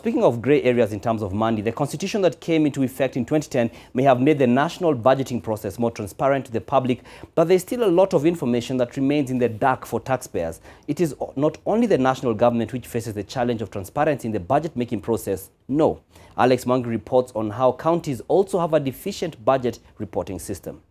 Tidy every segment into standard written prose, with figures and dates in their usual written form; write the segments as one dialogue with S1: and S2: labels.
S1: speaking of grey areas in terms of money, the constitution that came into effect in 2010 may have made the national budgeting process more transparent to the public, but there's still a lot of information that remains in the dark for taxpayers. It is not only the national government which faces the challenge of transparency in the budget-making process. No. Alex Mwangi reports on how counties also have a deficient budget reporting system.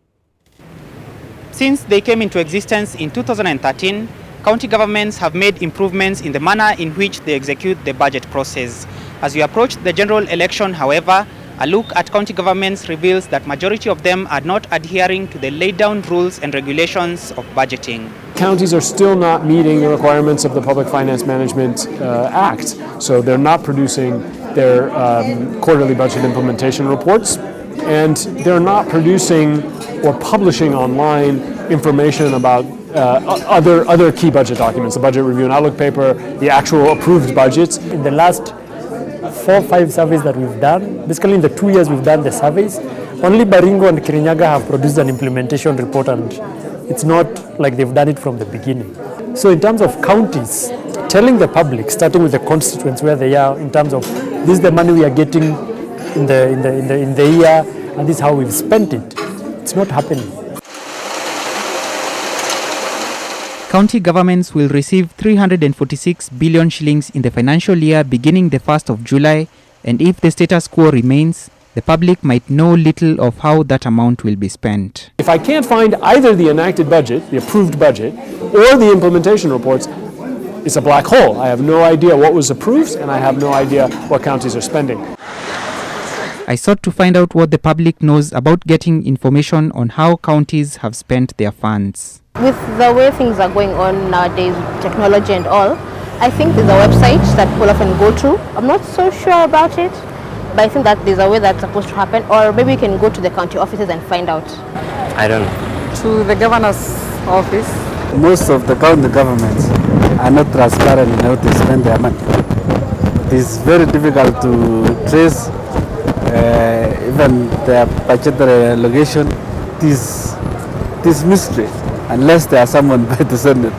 S2: Since they came into existence in 2013, county governments have made improvements in the manner in which they execute the budget process. As we approach the general election, however, a look at county governments reveals that majority of them are not adhering to the laid down rules and regulations of budgeting.
S3: Counties are still not meeting the requirements of the Public Finance Management Act, so they're not producing their quarterly budget implementation reports, and they're not producing or publishing online information about other key budget documents, the budget review and outlook paper, the actual approved budgets.
S4: In the last 4 or 5 surveys that we've done, basically in the 2 years we've done the surveys, only Baringo and Kirinyaga have produced an implementation report, and it's not like they've done it from the beginning. So in terms of counties, telling the public, starting with the constituents where they are, in terms of this is the money we are getting in the year, and this is how we've spent it, it's not happening.
S2: County governments will receive 346 billion shillings in the financial year beginning the 1st of July, and if the status quo remains, the public might know little of how that amount will be spent.
S3: If I can't find either the enacted budget, the approved budget, or the implementation reports, it's a black hole. I have no idea what was approved, and I have no idea what counties are spending.
S2: I sought to find out what the public knows about getting information on how counties have spent their funds.
S5: With the way things are going on nowadays, technology and all, I think there's a website that people often go to. I'm not so sure about it, but I think that there's a way that's supposed to happen, or maybe you can go to the county offices and find out.
S6: I don't know.
S7: To the governor's office.
S6: Most of the county governments are not transparent in how they spend their money. It is very difficult to trace even their budgetary allocation. This mystery, unless they are summoned by the Senate.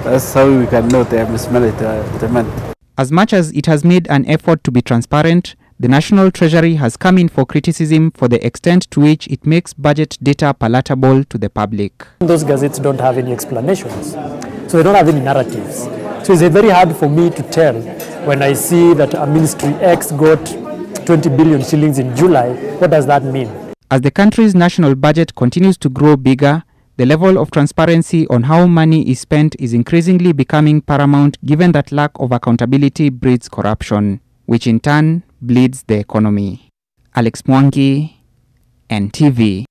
S6: That's how we can know they have mismanaged the money.
S2: As much as it has made an effort to be transparent, the National Treasury has come in for criticism for the extent to which it makes budget data palatable to the public.
S4: Those gazettes don't have any explanations, so they don't have any narratives. So it's very hard for me to tell when I see that a Ministry X got 20 billion shillings in July, what does that mean?
S2: As the country's national budget continues to grow bigger, the level of transparency on how money is spent is increasingly becoming paramount, given that lack of accountability breeds corruption, which in turn bleeds the economy. Alex Mwangi, NTV.